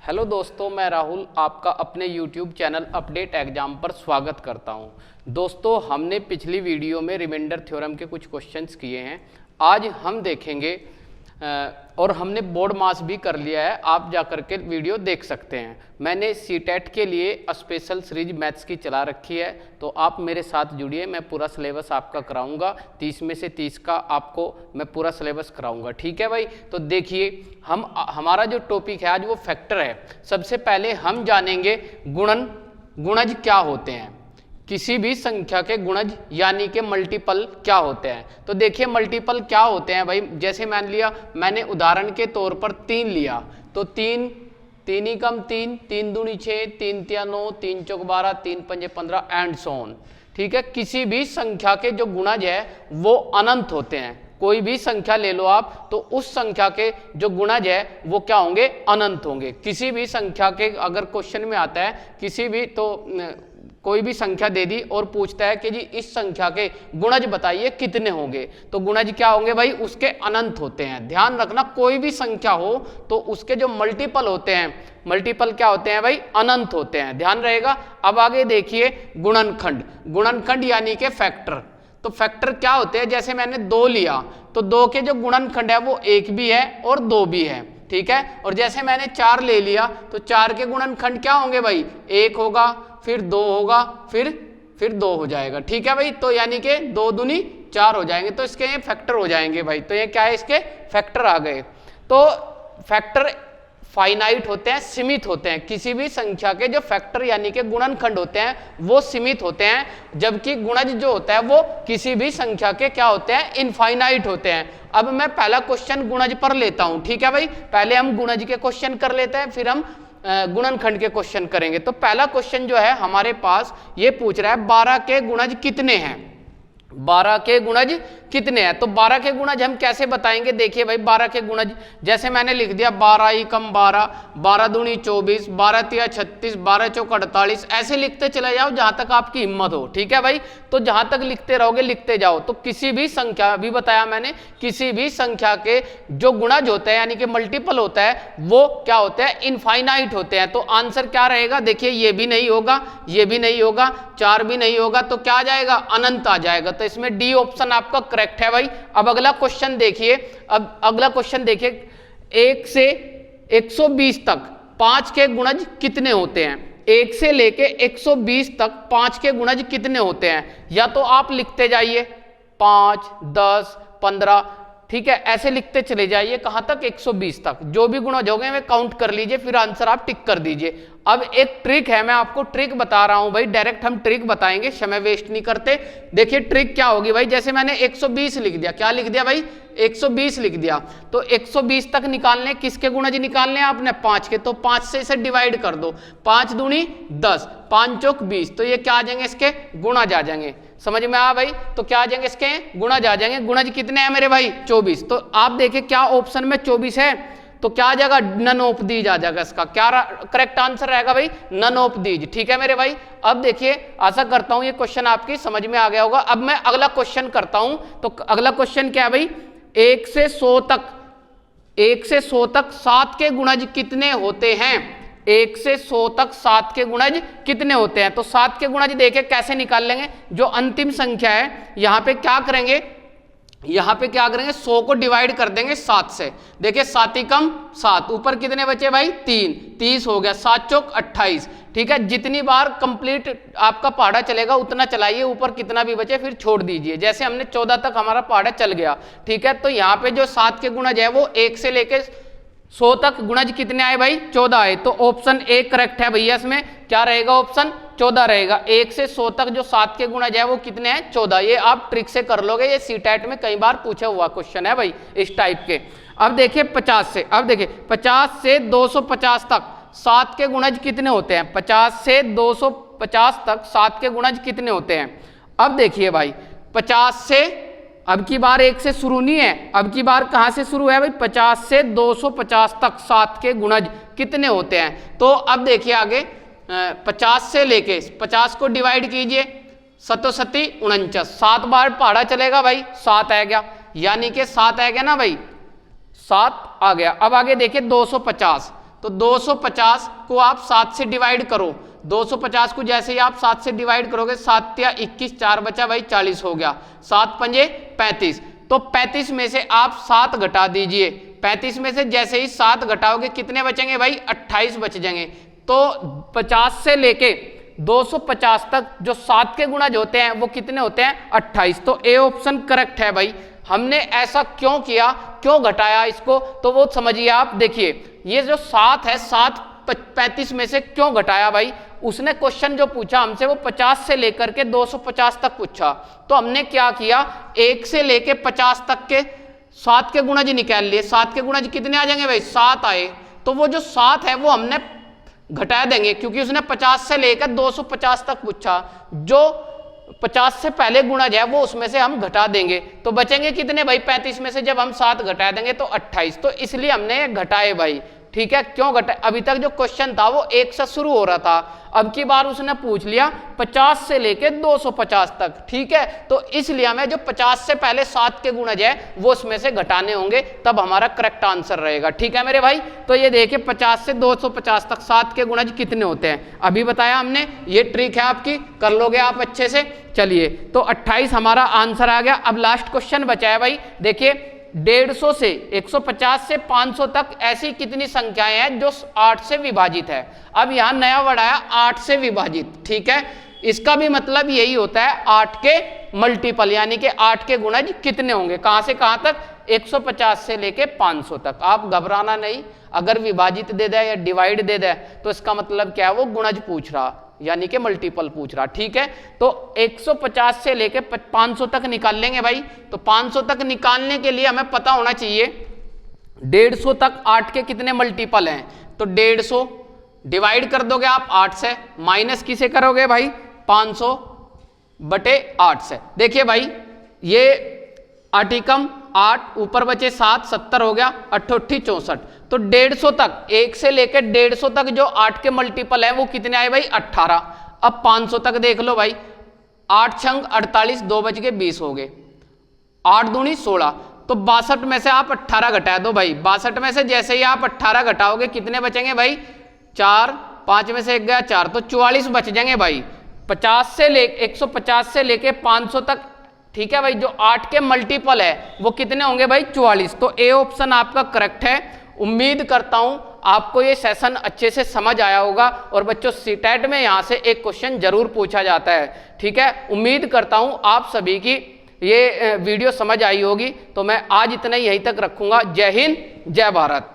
Hello दोस्तों, मैं राहुल आपका अपने YouTube चैनल अपडेट एग्जाम पर स्वागत करता हूं। दोस्तों, हमने पिछली वीडियो में रिमाइंडर थ्योरम के कुछ क्वेश्चंस किए हैं। आज हम देखेंगे और हमने बोर्ड मास भी कर लिया है, आप जा कर के वीडियो देख सकते हैं। मैंने सीटेट के लिए स्पेशल सीरीज मैथ्स की चला रखी है, तो आप मेरे साथ जुड़िए। मैं पूरा सिलेबस आपका कराऊंगा, 30 में से 30 का आपको मैं पूरा सिलेबस कराऊंगा। ठीक है भाई, तो देखिए हमारा जो टॉपिक है आज वो फैक्टर है। सबसे पहले हम जानेंगे गुणज क्या होते हैं, किसी भी संख्या के गुणज यानी के मल्टीपल क्या होते हैं। तो देखिए मल्टीपल क्या होते हैं भाई। जैसे मान लिया, मैंने उदाहरण के तौर पर 3 लिया, तो 3 ही कम 3, 3 दूनी 6, 3 तिया 9, 3 चौक 12, 3 पंजे 15 एंड सो ऑन। ठीक है, किसी भी संख्या के जो गुणज है वो अनंत होते हैं। कोई भी संख्या ले लो आप, तो उस संख्या के जो गुणज है वो क्या होंगे, अनंत होंगे। किसी भी संख्या के अगर क्वेश्चन में आता है किसी भी, तो कोई भी संख्या दे दी और पूछता है कि जी इस संख्या के गुणज बताइए कितने होंगे, तो गुणज क्या होंगे भाई, उसके अनंत होते हैं। ध्यान रखना, कोई भी संख्या हो तो उसके जो मल्टीपल होते हैं, मल्टीपल क्या होते हैं भाई, अनंत होते हैं। ध्यान रहेगा। अब आगे देखिए गुणनखंड यानी के फैक्टर। तो फैक्टर क्या होते हैं, जैसे मैंने 2 लिया, तो 2 के जो गुणनखंड है वो 1 भी है और 2 भी है। ठीक है, और जैसे मैंने 4 ले लिया, तो 4 के गुणनखंड क्या होंगे भाई, 1 होगा, फिर 2 होगा, फिर 2 हो जाएगा। ठीक है भाई, तो यानी कि 2 दूनी 4 हो जाएंगे, तो इसके ये फैक्टर हो जाएंगे भाई। तो ये क्या है, इसके फैक्टर आ गए। तो फैक्टर फाइनाइट होते हैं, सीमित होते हैं। किसी भी संख्या के जो फैक्टर यानी के गुणनखंड होते हैं वो सीमित होते हैं, जबकि गुणज जो होता है वो किसी भी संख्या के क्या होते हैं, इनफाइनाइट होते हैं। अब मैं पहला क्वेश्चन गुणज पर लेता हूं। ठीक है भाई, पहले हम गुणज के क्वेश्चन कर लेते हैं, फिर हम गुणनखंड के क्वेश्चन करेंगे। तो पहला क्वेश्चन जो है हमारे पास ये पूछ रहा है 12 के गुणज कितने हैं। 12 के गुणज कितने हैं, तो 12 के गुणज हम कैसे बताएंगे। देखिए भाई 12 के गुणज, जैसे मैंने लिख दिया 12 ही कम 12, 12 दूनी 24, 12 तिया 36, 12 चौक 48, ऐसे लिखते चले जाओ जहां तक आपकी हिम्मत हो। ठीक है भाई, तो जहां तक लिखते रहोगे लिखते जाओ। तो किसी भी संख्या, अभी बताया मैंने, किसी भी संख्या के जो गुणज होते हैं यानी कि मल्टीपल होता है वो क्या होते हैं, इनफाइनाइट होते हैं। तो आंसर क्या रहेगा, देखिए ये भी नहीं होगा, ये भी नहीं होगा, 4 भी नहीं होगा, तो क्या आ जाएगा, अनंत आ जाएगा। तो इसमें डी ऑप्शन आपका करेक्ट है भाई। अब अगला क्वेश्चन देखिए, अब अगला क्वेश्चन देखिए, 1 से 120 तक 5 के गुणज कितने होते हैं। 1 से लेके 120 तक 5 के गुणज कितने होते हैं, या तो आप लिखते जाइए 5, 10, 15, ठीक है, ऐसे लिखते चले जाइए कहां तक, 120 तक। जो भी गुणज हो गए वे काउंट कर लीजिए, फिर आंसर आप टिक कर दीजिए। अब एक ट्रिक है, मैं आपको ट्रिक बता रहा हूं भाई, डायरेक्ट हम ट्रिक बताएंगे, समय वेस्ट नहीं करते। देखिए ट्रिक क्या होगी भाई, जैसे मैंने 120 लिख दिया, क्या लिख दिया भाई, 120 लिख दिया, तो 120 तक निकालने, किसके गुणज निकालने आपने, 5 के, तो 5 से इसे डिवाइड कर दो, 5 दूनी 10, 5 चौक 20, तो ये क्या आ जाएंगे, इसके गुणज आ जाएंगे। समझ में आ भाई, तो क्या आ जाएंगे, इसके गुणज आ जाएंगे। गुणज कितने हैं मेरे भाई, 24। तो आप देखिए क्या ऑप्शन में 24 है, तो क्या आ जाएगा, नन ऑफ दीज आ जाएगा। इसका क्या करेक्ट आंसर रहेगा भाई, नन ऑफ दीज। ठीक है मेरे भाई। अब देखिए, आशा करता हूं ये क्वेश्चन आपकी समझ में आ गया होगा। अब मैं अगला क्वेश्चन करता हूं, तो अगला क्वेश्चन क्या है भाई, 1 से 100 तक 7 के गुणज कितने होते हैं। 1 से 100 तक 7 के गुणज कितने होते हैं। तो 7 के गुणज देखे कैसे निकाल लेंगे, जो अंतिम संख्या है यहां पे क्या करेंगे, यहां पे क्या करेंगे, 100 को डिवाइड कर देंगे 7 से। देखिए 7 ही कम 7, ऊपर कितने बचे भाई, 3, 30 हो गया, 7 चौक 28। ठीक है, जितनी बार कंप्लीट आपका पहाड़ा चलेगा उतना चलाइए, ऊपर कितना भी बचे फिर छोड़ दीजिए। जैसे हमने 14 तक हमारा पहाड़ा चल गया। ठीक है, तो यहाँ पे जो 7 के गुणज है वो 1 से लेके 100 तक गुणज कितने आए भाई, 14 आए। तो ऑप्शन ए करेक्ट है भैया, इसमें क्या रहेगा, ऑप्शन 14 रहेगा। 1 से 100 तक जो 7 के गुणज है वो कितने हैं, 14। ये आप ट्रिक से कर लोगे, ये सीटेट में कई बार पूछा हुआ क्वेश्चन है भाई इस टाइप के। अब देखिए 50 से, अब देखिए 50 से 250 तक 7 के गुणज कितने होते हैं। 50 से 250 तक 7 के गुणज कितने होते हैं। अब देखिए भाई 50 से, अब की बार 1 से शुरू नहीं है, अब की बार कहां से शुरू है भाई, 50 से 250 तक 7 के गुणज कितने होते हैं। तो अब देखिए आगे 50 से लेके 50 को डिवाइड कीजिए, 7 7 49, 7 बार पहाड़ा चलेगा भाई, 7 आ गया, यानी कि 7 आ गया ना भाई, 7 आ गया। अब आगे देखिए 250, तो 250 को आप 7 से डिवाइड करो। 250 को जैसे ही आप 7 से डिवाइड करोगे, 7 या 21, 4 बचा भाई 40 हो गया, 7 पंजे 35। तो 35 में से आप 7 घटा दीजिए। 35 में से जैसे ही 7 घटाओगे कितने बचेंगे भाई? 28 बच जाएंगे। तो 50 से लेके 250 तक जो 7 के गुणज होते हैं वो कितने होते हैं? 28। तो ए ऑप्शन करेक्ट है भाई। हमने ऐसा क्यों किया, क्यों घटाया इसको, तो वो समझिए आप। देखिए ये जो 7 है, 7 35 में से क्यों घटाया भाई? उसने क्वेश्चन जो पूछा हमसे वो 50 से लेकर के 250 तक पूछा। तो हमने क्या किया, 1 से लेके 50 तक के 7 के गुणज निकाल लिए। 7 के गुणज कितने आ जाएंगे भाई? 7 आए। तो वो जो 7 है वो हमने घटा देंगे, क्योंकि उसने 50 से लेकर 250 तक पूछा। जो 50 से पहले गुणज है वो उसमें से हम घटा देंगे। तो बचेंगे कितने भाई? 35 में से जब हम 7 घटा देंगे तो 28। तो इसलिए हमने घटाए भाई। ठीक है, क्यों घटाए? अभी तक जो क्वेश्चन था वो 1 से शुरू हो रहा था, अब की बार उसने पूछ लिया 50 से लेके 250 तक। ठीक है, तो इसलिए हमें जो 50 से पहले 7 के गुणज है वो उसमें से घटाने होंगे, तब हमारा करेक्ट आंसर रहेगा। ठीक है मेरे भाई, तो ये देखिए 50 से 250 तक 7 के गुणज कितने होते हैं अभी बताया हमने। ये ट्रिक है आपकी, कर लोगे आप अच्छे से। चलिए, तो 28 हमारा आंसर आ गया। अब लास्ट क्वेश्चन बचा है भाई। देखिए 150 से 150 से 500 तक ऐसी कितनी संख्याएं हैं जो 8 से विभाजित है। अब यहां नया वर्ड आया 8 से विभाजित। ठीक है, इसका भी मतलब यही होता है 8 के मल्टीपल, यानी कि 8 के गुणज कितने होंगे। कहां से कहां तक? 150 से लेके 500 तक। आप घबराना नहीं, अगर विभाजित दे दे या डिवाइड दे दे तो इसका मतलब क्या है, वो गुणज पूछ रहा, यानी कि मल्टीपल पूछ रहा। ठीक है, तो 150 से लेके 500 तक निकाल लेंगे भाई। तो 500 तक निकालने के लिए हमें पता होना चाहिए 150 तक 8 के कितने मल्टीपल हैं। तो 150 डिवाइड कर दोगे आप 8 से, माइनस किसे करोगे भाई? 500 बटे 8 से। देखिए भाई ये 8 एकम 8, ऊपर बचे 7, 70 हो गया, 8 64। तो 150 तक, 1 से लेकर 150 तक जो 8 के मल्टीपल है वो कितने आए भाई? 18। अब 500 तक देख लो भाई, 8 छंग 48, 2 बच गए 20 हो गए, 8 दूनी 16। तो 62 में से आप 18 घटा दो भाई। 62 में से जैसे ही आप 18 घटाओगे कितने बचेंगे भाई? 4, 5 में से 1 गया 4, तो 44 बच जाएंगे भाई। 150 से लेके 500 तक। ठीक है भाई, जो 8 के मल्टीपल है वो कितने होंगे भाई? 44। तो ए ऑप्शन आपका करेक्ट है। उम्मीद करता हूं आपको ये सेशन अच्छे से समझ आया होगा। और बच्चों सीटेट में यहां से एक क्वेश्चन जरूर पूछा जाता है। ठीक है, उम्मीद करता हूं आप सभी की ये वीडियो समझ आई होगी। तो मैं आज इतना ही यहीं तक रखूंगा। जय हिंद, जय भारत।